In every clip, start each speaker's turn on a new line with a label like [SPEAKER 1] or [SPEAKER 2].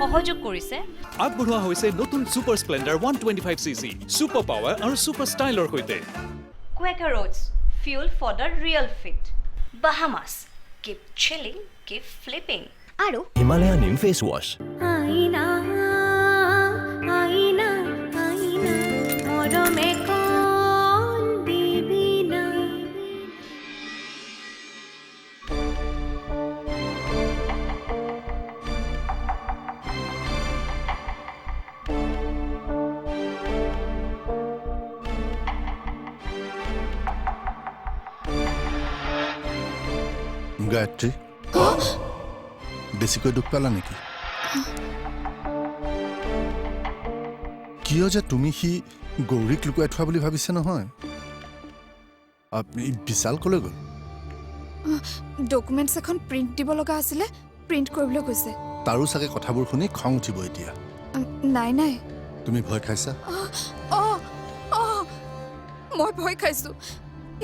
[SPEAKER 1] সহযোগ কৰিছে
[SPEAKER 2] আগবঢ়োৱা হৈছে নতুন super Splendor 125cc super power আৰু সুপাৰ ষ্টাইলৰ সৈতে
[SPEAKER 1] Quaker Oats, fuel for the real fit. Bahamas, keep chilling, keep flipping.
[SPEAKER 3] আৰু
[SPEAKER 4] হিমালয়া নিম ফেচ ৱাছ
[SPEAKER 3] আইনা আইনা আইনা মৰমে কোন দিবিনা
[SPEAKER 5] গায়ত্ৰী বেছিকৈ দুখ পালা নেকি কিয় যে তুমি সি গৌৰীক লুকুৱাই থোৱা বুলি ভাবিছে নহয় আপুনি বিশাল কলৈ গ'ল
[SPEAKER 6] ডকুমেণ্টছ এখন প্ৰিণ্ট দিব লগা আছিলে প্ৰিণ্ট কৰিবলৈ কৈছে
[SPEAKER 5] তাৰো চাগে কথাবোৰ শুনি খং উঠিব এতিয়া
[SPEAKER 6] নাই নাই
[SPEAKER 5] তুমি ভয় খাইছা
[SPEAKER 6] মই ভয় খাইছো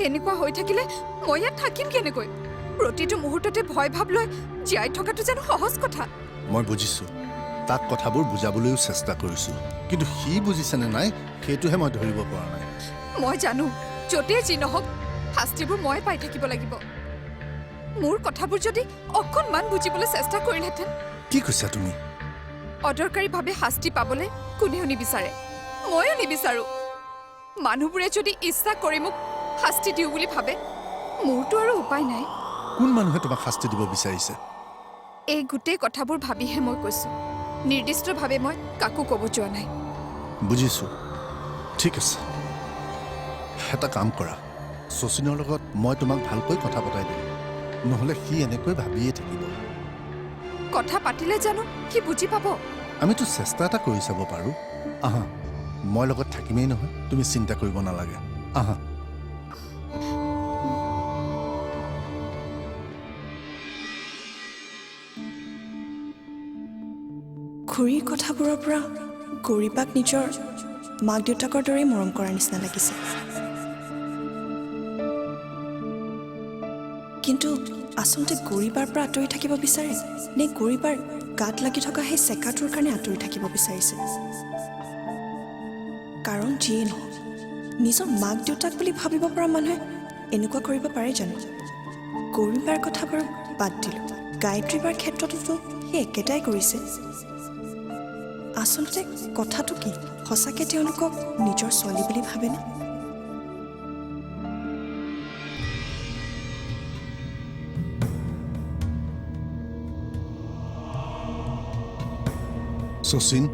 [SPEAKER 6] এনেকুৱা হৈ থাকিলে মই ইয়াত থাকিম কেনেকৈ প্ৰতিটো মুহূৰ্ততে ভয় ভাৱ লৈ জীয়াই থকাটো যেন সহজ কথা
[SPEAKER 5] মই বুজিছোঁ তাক কথাবোৰ বুজাবলৈও চেষ্টা কৰিছোঁ কিন্তু সি বুজিছেনে নাই সেইটোহে মই ধৰিব পৰা নাই
[SPEAKER 6] মই জানো য'তেই যি নহওক শাস্তিবোৰ মই পাই থাকিব লাগিব মোৰ কথাবোৰ যদি অকণমান বুজিবলৈ চেষ্টা কৰিলেহেঁতেন
[SPEAKER 5] কি কৈছা তুমি
[SPEAKER 6] অদৰকাৰীভাৱে শাস্তি পাবলৈ কোনেও নিবিচাৰে ময়ো নিবিচাৰোঁ মানুহবোৰে যদি ইচ্ছা কৰি মোক শাস্তি দিওঁ বুলি ভাবে মোৰতো আৰু উপায় নাই
[SPEAKER 5] কোন মানুহে তোমাক শাস্তি দিব বিচাৰিছে
[SPEAKER 6] এই গোটেই কথাবোৰ ভাবিহে মই কৈছোঁ নিৰ্দিষ্টভাৱে মই কাকো ক'ব যোৱা নাই
[SPEAKER 5] বুজিছোঁ ঠিক আছে এটা কাম কৰা শচীনৰ লগত মই তোমাক ভালকৈ কথা পতাই দিম নহ'লে সি এনেকৈ ভাবিয়ে থাকিব
[SPEAKER 6] কথা পাতিলে জানো সি বুজি পাব
[SPEAKER 5] আমিতো চেষ্টা এটা কৰি চাব পাৰোঁ আহা মই লগত থাকিমেই নহয় তুমি চিন্তা কৰিব নালাগে আহা
[SPEAKER 7] খুৰীৰ কথাবোৰৰ পৰা গৌৰীবাক নিজৰ মাক দেউতাকৰ দৰেই মৰম কৰাৰ নিচিনা লাগিছে কিন্তু আচলতে গৌৰীবাৰ পৰা আঁতৰি থাকিব বিচাৰে নে গৌৰীবাৰ গাত লাগি থকা সেই চেকাটোৰ কাৰণে আঁতৰি থাকিব বিচাৰিছে কাৰণ যিয়ে নহওক নিজৰ মাক দেউতাক বুলি ভাবিব পৰা মানুহে এনেকুৱা কৰিব পাৰে জানো গৌৰীবাৰ কথা বাৰু বাদ দিলোঁ গায়ত্ৰীবাৰ ক্ষেত্ৰততো সেই একেটাই কৰিছে আচলতে কথাটো কি সঁচাকৈ তেওঁলোকক নিজৰ ছোৱালী বুলি ভাবেনে
[SPEAKER 5] শচীন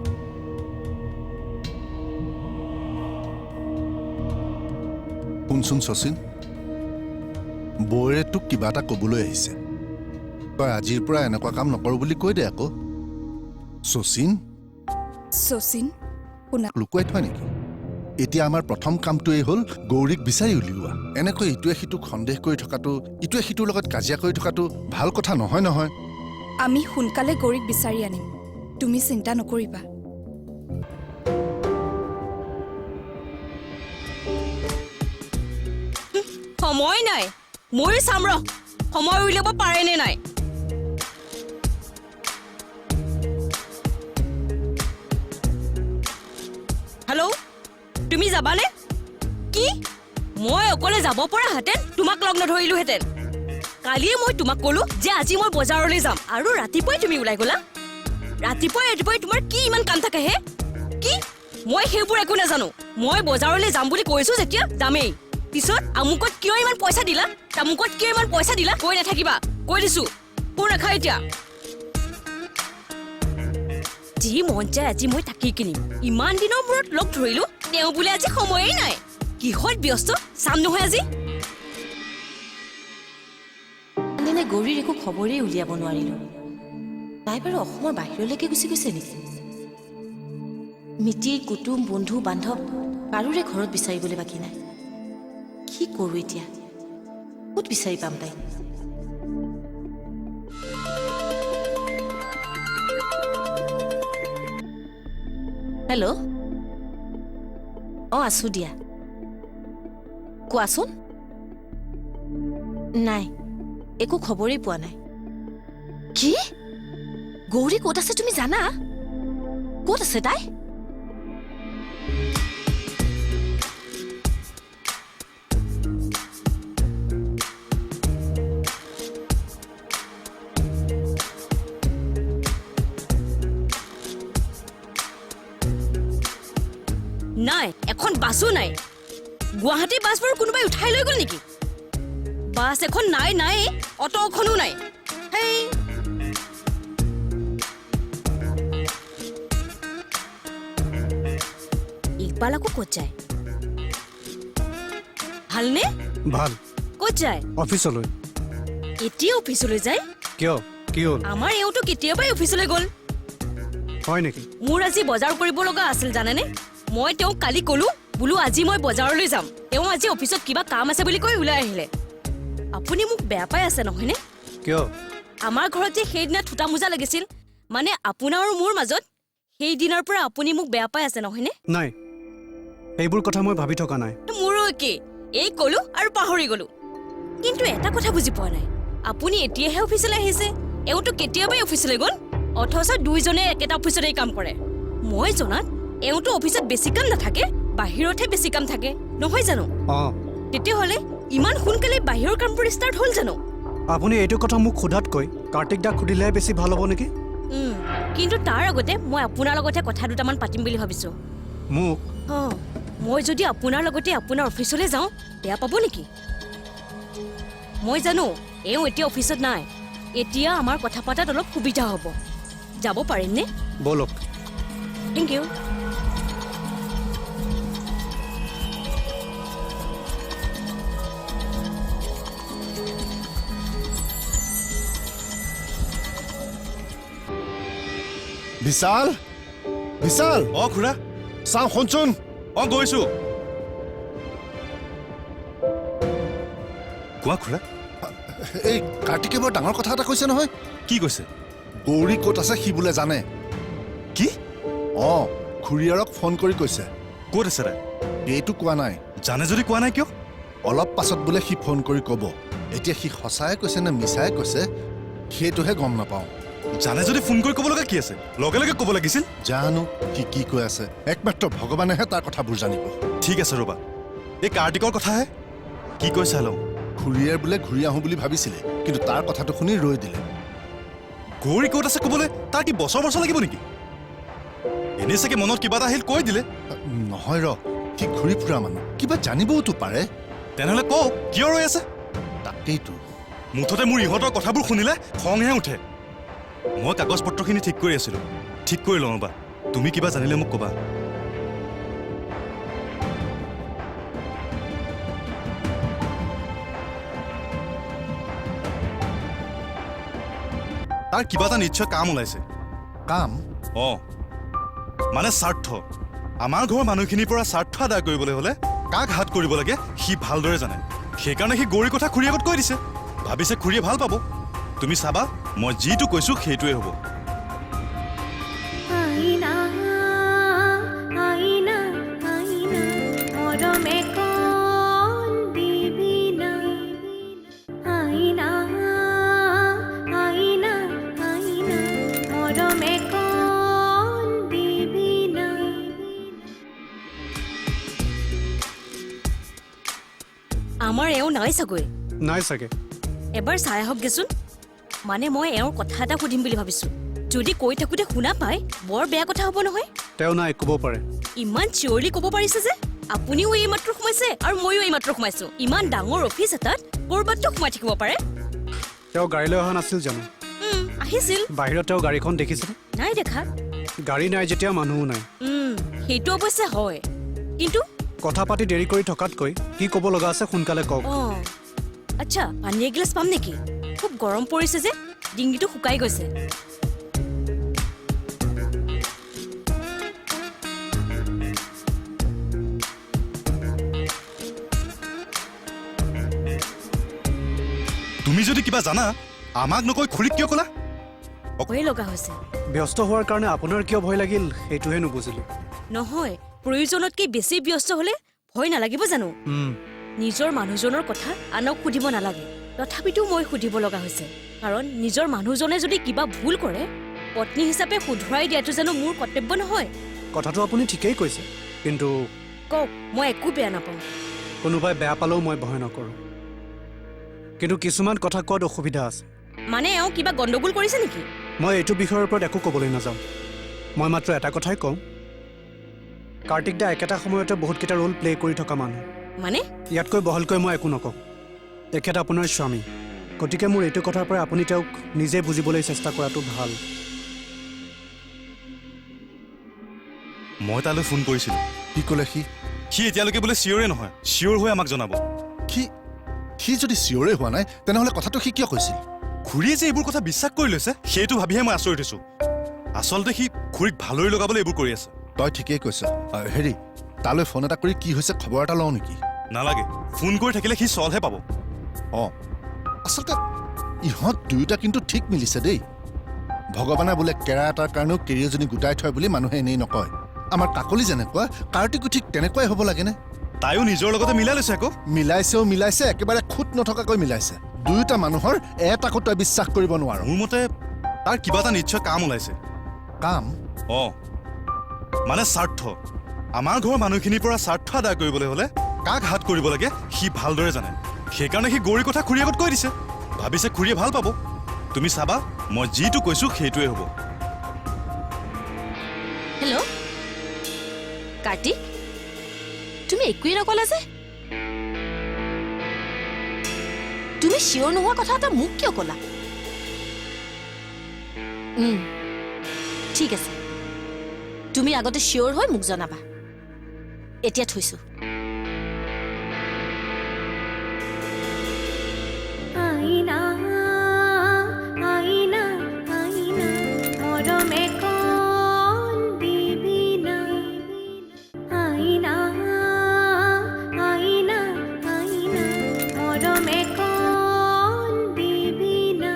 [SPEAKER 5] শুনচোন শচীন বৌৰে তোক কিবা এটা ক'বলৈ আহিছে তই আজিৰ পৰা এনেকুৱা কাম নকৰোঁ বুলি কৈ দে আকৌ শচীন
[SPEAKER 6] শচীন
[SPEAKER 5] লুকুৱাই থোৱা নেকি এতিয়া আমাৰ প্ৰথম কামটোৱেই হ'ল গৌৰীক বিচাৰি উলিওৱা এনেকৈ ইটোৱে সিটোক সন্দেহ কৰি থকাটো ইটোৱে সিটোৰ লগত কাজিয়া কৰি থকাটো ভাল কথা নহয় নহয়
[SPEAKER 6] আমি সোনকালে গৌৰীক বিচাৰি আনিম তুমি চিন্তা নকৰিবা
[SPEAKER 1] সময় নাই ময়ো চাম ৰ সময় উলিয়াব পাৰেনে নাই হেল্ল' তুমি যাবানে কি মই অকলে যাব পৰাহেঁতেন তোমাক লগ নধৰিলোহেঁতেন কালিয়ে মই তোমাক ক'লো যে আজি মই বজাৰলৈ যাম আৰু ৰাতিপুৱাই তুমি ওলাই গ'লা ৰাতিপুৱাই তোমাৰ কি ইমান কাম থাকে হে কি মই সেইবোৰ একো নাজানো মই বজাৰলৈ যাম বুলি কৈছো যেতিয়া যামেই পিছত আমুকত কিয় ইমান পইচা দিলা তামুকত কিয় ইমান পইচা দিলা কৈ নাথাকিবা কৈ দিছো ফোন ৰাখা এতিয়া যি মন যায় আজি মই তাকি কিনিম ইমান দিনৰ মূৰত লগ ধৰিলো তেওঁ বোলে আজি সময়েই নাই কিহত ব্যস্ত চাম নহয় আজি
[SPEAKER 8] দিনে গৌৰীৰ একো খবৰেই উলিয়াব নোৱাৰিলো তাই বাৰু অসমৰ বাহিৰলৈকে গুচি গৈছে নেকি মিতিৰ কুটুম বন্ধু বান্ধৱ কাৰোৰে ঘৰত বিচাৰিবলৈ বাকী নাই কি কৰোঁ এতিয়া ক'ত বিচাৰি পাম তাই হেল্ল' অঁ আছোঁ দিয়া কোৱাচোন নাই একো খবৰেই পোৱা নাই কি গৌৰী ক'ত আছে তুমি জানা ক'ত আছে তাই?
[SPEAKER 1] নাই, এখন বাছো নাই। গুৱাহাটীৰ বাছবোৰ কোনোবাই উঠাই লৈ গ'ল নেকি? বাছ এখন নাই, অটো এখনো নাই। হেই, ইকবাল আকৌ ক'ত যায়? ভালনে?
[SPEAKER 4] ভাল।
[SPEAKER 1] ক'ত যায়?
[SPEAKER 4] অফিচলৈ।
[SPEAKER 1] এতিয়া অফিচলৈ যায়?
[SPEAKER 4] কিয়? কি হ'ল?
[SPEAKER 1] আমাৰ এওঁতো কেতিয়াবাই অফিচলৈ গ'ল।
[SPEAKER 4] হয় নেকি?
[SPEAKER 1] মোৰ আজি বজাৰ কৰিব লগা আছিল জানেনে? মই তেওঁক কালি ক'লো বোলো আজি মই বজাৰলৈ যাম। তেওঁ আজি অফিচত কিবা কাম আছে বুলি কৈ ওলাই আহিলে। আপুনি মোক বেয়া পাই আছে নহয়নে?
[SPEAKER 4] কিয়?
[SPEAKER 1] আমাৰ ঘৰত যে সেইদিনা থোটা মোজা লাগিছিল, মানে আপোনাৰ আৰু মোৰ মাজত, সেই দিনাৰ পৰা আপুনি মোক বেয়া পাই আছে নহয়নে?
[SPEAKER 4] নাই, এইবোৰ কথা মই ভাবি থকা নাই।
[SPEAKER 1] মোৰো একে, এই ক'লো আৰু পাহৰি গ'লো। কিন্তু এটা কথা বুজি পোৱা নাই, আপুনি এতিয়াহে অফিচলৈ আহিছে, এওঁতো কেতিয়াবাই অফিচলৈ গ'ল, অথচ দুইজনে একেটা অফিচতেই কাম কৰে। মই জনাত এওঁতো অফিচত বেছি কাম নাথাকে, বাহিৰতহে বেছি কাম থাকে, নহয় জানো? তেতিয়াহ'লে ইমান সোনকালে বাহিৰৰ কামবোৰ ষ্টাৰ্ট হ'ল জানো?
[SPEAKER 4] আপুনি এইটো কথা মোক সোধাতকৈ কাৰ্তিক দাক সুধিলেহে বেছি ভাল হ'ব নেকি?
[SPEAKER 1] কিন্তু তাৰ আগতে মই আপোনাৰ লগতে কথা দুটামান পাতিম বুলি ভাবিছোঁ।
[SPEAKER 4] মোক?
[SPEAKER 1] মই যদি আপোনাৰ লগতে আপোনাৰ অফিচলৈ যাওঁ, বেয়া পাব নেকি? মই জানো এওঁ এতিয়া অফিচত নাই, এতিয়া আমাৰ কথা পতাত অলপ সুবিধা হ'ব। যাব পাৰিমনে?
[SPEAKER 4] ব'লক।
[SPEAKER 1] Thank U.
[SPEAKER 5] বিশাল, বিশাল,
[SPEAKER 9] খুৰা
[SPEAKER 5] চাওঁ শুনচোন।
[SPEAKER 9] গৈছো। কোৱা খুৰা।
[SPEAKER 5] এই কাৰ্তিকে বৰ ডাঙৰ কথা এটা কৈছে নহয়।
[SPEAKER 9] কি কৈছে?
[SPEAKER 5] গৌৰী ক'ত আছে সি বোলে জানে।
[SPEAKER 9] কি?
[SPEAKER 5] খুৰীয়াৰক ফোন কৰি কৈছে।
[SPEAKER 9] ক'ত আছে তাই?
[SPEAKER 5] এইটো কোৱা নাই।
[SPEAKER 9] জানে যদি কোৱা নাই কিয়?
[SPEAKER 5] অলপ পাছত বোলে সি ফোন কৰি ক'ব। এতিয়া সি সঁচাই কৈছে নে মিছাই কৈছে সেইটোহে গম নাপাওঁ।
[SPEAKER 9] জানে যদি ফোন কৰি ক'ব লগা কি আছে? লগে লগে ক'ব লাগিছিল।
[SPEAKER 5] জানো সি কি কৈ আছে, একমাত্ৰ ভগৱানেহে তাৰ কথাবোৰ জানিব।
[SPEAKER 9] ঠিক আছে ৰ'বা, এই কাৰ্তিকৰ কথাহে। কি কৈছে হেল্ল'?
[SPEAKER 5] খুৰীয়াৰ বোলে ঘূৰি আহোঁ বুলি ভাবিছিলে, কিন্তু তাৰ কথাটো শুনি ৰৈ দিলে।
[SPEAKER 9] গৌৰী ক'ত আছে ক'বলৈ তাৰ কি বছৰ লাগিব নেকি? এনেই চাগে মনত কিবা এটা আহিল কৈ দিলে।
[SPEAKER 5] নহয় সি ঘূৰি ফুৰা মানুহ, কিবা জানিবওতো পাৰে।
[SPEAKER 9] তেনেহ'লে কওক কিয় ৰৈ আছে?
[SPEAKER 5] তাকেইতো।
[SPEAKER 9] মুঠতে মোৰ ইহঁতৰ কথাবোৰ শুনিলে খংহে উঠে। মই কাগজ পত্ৰখিনি ঠিক কৰি আছিলোঁ, ঠিক কৰি লওঁ ৰ'বা। তুমি কিবা জানিলে মোক ক'বা। তাৰ কিবা এটা নিশ্চয় কাম ওলাইছে।
[SPEAKER 5] কাম?
[SPEAKER 9] মানে স্বাৰ্থ। আমাৰ ঘৰৰ মানুহখিনিৰ পৰা স্বাৰ্থ আদায় কৰিবলৈ হ'লে কাক হাত কৰিব লাগে সি ভালদৰে জানে। সেইকাৰণে সি গৌৰীৰ কথা খুৰী আগত কৈ দিছে। ভাবিছে খুৰীয়ে ভাল পাব। তুমি চাবা, মই যিটো কৈছোঁ সেইটোৱে হ'ব।
[SPEAKER 3] আইনা আইনা আইনা মৰমে কোন দিবি না আইনা আইনা আইনা মৰমে কোন দিবি না
[SPEAKER 1] আমাৰ এওঁ নাই চাগৈ।
[SPEAKER 4] নাই চাগে।
[SPEAKER 1] এবাৰ চাই আহকগেচোন। মানে মই এওঁৰ কথা এটা সুধিম বুলি ভাবিছোঁ। যদি কৈ থাকোঁতে শুনা পায় বৰ বেয়া কথা হ'ব নহয়।
[SPEAKER 4] তেওঁ নাই ক'ব পাৰে।
[SPEAKER 1] ইমান চিঞৰলি ক'ব পাৰিছে যে। আপুনিও এইমাত্ৰ সোমাইছে আৰু ময়ো এইমাত্ৰ সোমাইছোঁ। ইমান ডাঙৰ অফিচ এটাত ক'ৰবাততো সোমাই থাকিব পাৰে।
[SPEAKER 4] তেওঁ গাড়ীলৈ অহা নাছিল জানো?
[SPEAKER 1] আহিছিল।
[SPEAKER 4] বাহিৰত তেওঁ গাড়ীখন দেখিছেনে?
[SPEAKER 1] নাই দেখা।
[SPEAKER 4] গাড়ী নাই যেতিয়া মানুহো নাই।
[SPEAKER 1] সেইটো অৱশ্যে হয়, কিন্তু
[SPEAKER 4] কথা পাতি দেৰি কৰি থকাতকৈ কি ক'ব লগা আছে সোনকালে কওক।
[SPEAKER 1] আচ্ছা, পানী এগিলাচ পাম নেকি? খুব গৰম পৰিছে যে, ডিঙিটো শুকাই গৈছে।
[SPEAKER 9] তুমি যদি কিবা জানা আমাক নকৈ খুৰীক কিয় ক'লা?
[SPEAKER 1] ভয় লগা হৈছে।
[SPEAKER 4] ব্যস্ত হোৱাৰ কাৰণে আপোনাৰ কিয় ভয় লাগিল সেইটোহে নুবুজিলোঁ।
[SPEAKER 1] নহয়, প্ৰয়োজনতকৈ বেছি ব্যস্ত হ'লে ভয় নালাগিব জানো? নিজৰ মানুহজনৰ কথা আনক সুধিব নালাগে, তথাপিতো মই সুধিব লগা হৈছে। কাৰণ নিজৰ মানুহজনে যদি কিবা ভুল কৰে পত্নী হিচাপে শুধৰাই দিয়াটো জানো মোৰ কৰ্তব্য নহয়?
[SPEAKER 4] কথাটো আপুনি ঠিকেই কৈছে, কিন্তু
[SPEAKER 1] কওক, মই একো বেয়া নাপাওঁ।
[SPEAKER 4] কোনোবাই বেয়া পালেও মই ভয় নকৰোঁ, কিন্তু কিছুমান কথা কোৱাত অসুবিধা আছে।
[SPEAKER 1] মানে এওঁ কিবা গণ্ডগোল কৰিছে নেকি?
[SPEAKER 4] মই এইটো বিষয়ৰ ওপৰত একো ক'বলৈ নাযাওঁ। মই মাত্ৰ এটা কথাই কওঁ, কাৰ্তিক দা একেটা সময়তে বহুতকেইটা ৰোল প্লে' কৰি থকা মানুহ।
[SPEAKER 1] মানে
[SPEAKER 4] ইয়াতকৈ বহলকৈ মই একো নকওঁ। তেখেত আপোনাৰ স্বামী, গতিকে মোৰ এইটো কথাৰ পৰা আপুনি তেওঁক নিজে বুজিবলৈ চেষ্টা কৰাটো ভাল।
[SPEAKER 9] মই তালৈ ফোন কৰিছিলোঁ।
[SPEAKER 5] কি ক'লে সি?
[SPEAKER 9] সি এতিয়ালৈকে বোলে চিয়'ৰে নহয়, চিয়'ৰ হৈ আমাক জনাব।
[SPEAKER 5] সি যদি চিয়'ৰে হোৱা নাই, তেনেহ'লে কথাটো সি কিয় কৈছিল?
[SPEAKER 9] খুৰীয়ে যে এইবোৰ কথা বিশ্বাস কৰি লৈছে, সেইটো ভাবিহে মই আচৰিত হৈছোঁ। আচলতে সি খুৰীক ভালদৰে লগাবলৈ এইবোৰ কৰি আছে।
[SPEAKER 5] তই ঠিকেই কৈছ। হেৰি, তালৈ ফোন এটা কৰি কি হৈছে খবৰ এটা লওঁ নেকি?
[SPEAKER 9] নালাগে, ফোন কৰি থাকিলে সি চলহে পাব।
[SPEAKER 5] অঁ, আচলতে ইহঁত দুয়োটা কিন্তু ঠিক মিলিছে দেই। ভগৱানে বোলে কেৰা এটাৰ কাৰণেও কেৰি এজনী গোটাই থয় বুলি মানুহে এনেই নকয়। আমাৰ কাকলি যেনেকুৱা, কাৰ্তিকো ঠিক তেনেকুৱাই হ'ব লাগেনে?
[SPEAKER 9] তাইও নিজৰ লগতে মিলাই লৈছে আকৌ।
[SPEAKER 5] মিলাইছে, একেবাৰে খুট নথকাকৈ মিলাইছে। দুয়োটা মানুহৰ এটাকো তই বিশ্বাস কৰিব নোৱাৰ।
[SPEAKER 9] মোৰ মতে তাৰ কিবা এটা নিশ্চয় কাম ওলাইছে।
[SPEAKER 5] কাম?
[SPEAKER 9] অঁ, মানে স্বাৰ্থ। আমাৰ ঘৰৰ মানুহখিনিৰ পৰা স্বাৰ্থ আদায় কৰিবলৈ হ'লে কাক হাত কৰিব লাগে সি ভালদৰে জানে। সেইকাৰণে সি গৌৰীৰ কথা খুৰীৰ আগত কৈ দিছে। ভাবিছে খুৰীয়ে ভাল পাব। তুমি চাবা, মই যিটো কৈছোঁ সেইটোৱে হ'ব।
[SPEAKER 8] হেল্ল' কাৰ্তিক, তুমি একোৱেই নকলা যে? তুমি চিয়'ৰ নোহোৱা কথা এটা মোক কিয় ক'লা? ঠিক আছে, তুমি আগতে চিয়'ৰ হৈ মোক জনাবা। এতিয়া থৈছোঁ।
[SPEAKER 3] আইনা আইনা আইনা মৰমে কণ দিবি না। আইনা আইনা আইনা মৰমে কণ দিবি না।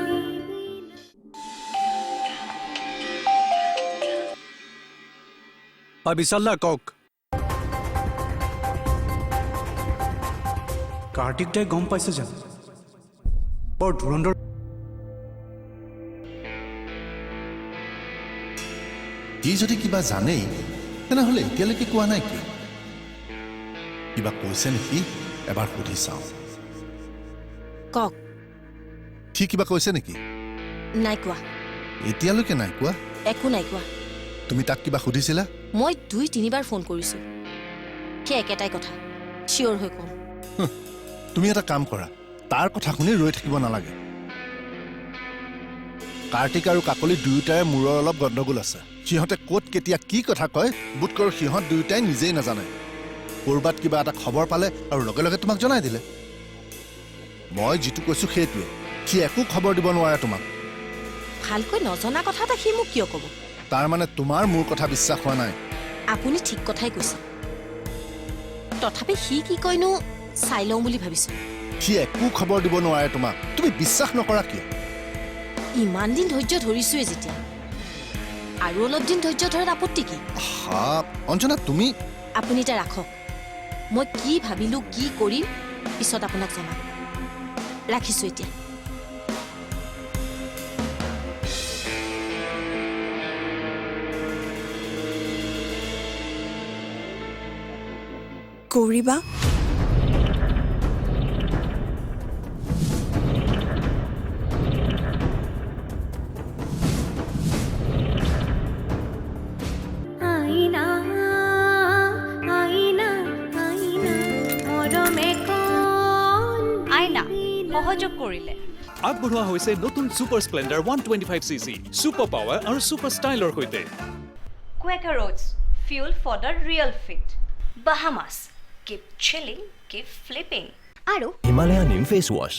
[SPEAKER 4] বিশাল দা কওক। কাৰ্তিক দাই গম পাইছে জানো? বৰ ধুৰন্ধৰ।
[SPEAKER 5] সি যদি কিবা জানেই, তেনেহ'লে এতিয়ালৈকে কোৱা নাই কিয়? কিবা কৈছে নেকি? এবাৰ সুধি চাওঁ।
[SPEAKER 8] কওক।
[SPEAKER 5] সি কিবা কৈছে নেকি?
[SPEAKER 8] নাই কোৱা।
[SPEAKER 5] এতিয়ালৈকে নাই কোৱা?
[SPEAKER 8] একো নাই কোৱা।
[SPEAKER 5] তুমি তাক কিবা সুধিছিলা?
[SPEAKER 8] মই 2-3বাৰ ফোন কৰিছোঁ, সেই একেটাই কথা, চিয়'ৰ হৈ কম।
[SPEAKER 5] তুমি এটা কাম কৰা, তাৰ কথা শুনি ৰৈ থাকিব নালাগে। কাৰ্তিক আৰু কাকলি দুয়োটাৰে মূৰৰ অলপ গণ্ডগোল আছে। সিহঁতে ক'ত কেতিয়া কি কথা কয় বোধকৰো সিহঁত দুয়োটাই নিজেই নাজানে। ক'ৰবাত কিবা এটা খবৰ পালে আৰু লগে লগে তোমাক জনাই দিলে। মই যিটো কৈছোঁ সেইটোৱে, সি একো খবৰ দিব নোৱাৰে তোমাক।
[SPEAKER 8] ভালকৈ নজনা কথা এটা সি মোক কিয় ক'ব?
[SPEAKER 5] তাৰমানে তোমাৰ মোৰ কথা বিশ্বাস হোৱা নাই।
[SPEAKER 8] আপুনি ঠিক কথাই কৈছে, তথাপি সি কি কয়নো চাই লওঁ বুলি ভাবিছোঁ।
[SPEAKER 5] সি একো খবৰ দিব নোৱাৰে তোমাক, তুমি বিশ্বাস নকৰা কিয়?
[SPEAKER 8] ইমান দিন ধৈৰ্য ধৰিছোৱে যেতিয়া, আৰু অলপ দিন ধৈৰ্য ধৰাত আপত্তি কি?
[SPEAKER 5] অঞ্জনা তুমি
[SPEAKER 8] আপুনি এতিয়া ৰাখক, মই কি ভাবিলোঁ কি কৰিম পিছত আপোনাক জনাম। ৰাখিছোঁ এতিয়া।
[SPEAKER 7] গৌৰী বা,
[SPEAKER 3] আইনা আইনা আইনা মৰমে কণ
[SPEAKER 1] আইনা
[SPEAKER 3] দিবি না।
[SPEAKER 1] সহযোগ কৰিলে।
[SPEAKER 2] আগবঢ়োৱা হৈছে নতুন super Splendor 125cc super power আৰু ছুপাৰ ষ্টাইলৰ সৈতে।
[SPEAKER 1] Quaker Oats, fuel for the real fit. Bahamas, keep chilling, keep flipping. আৰু
[SPEAKER 10] হিমালয়া নিম ফেচ ৱাছ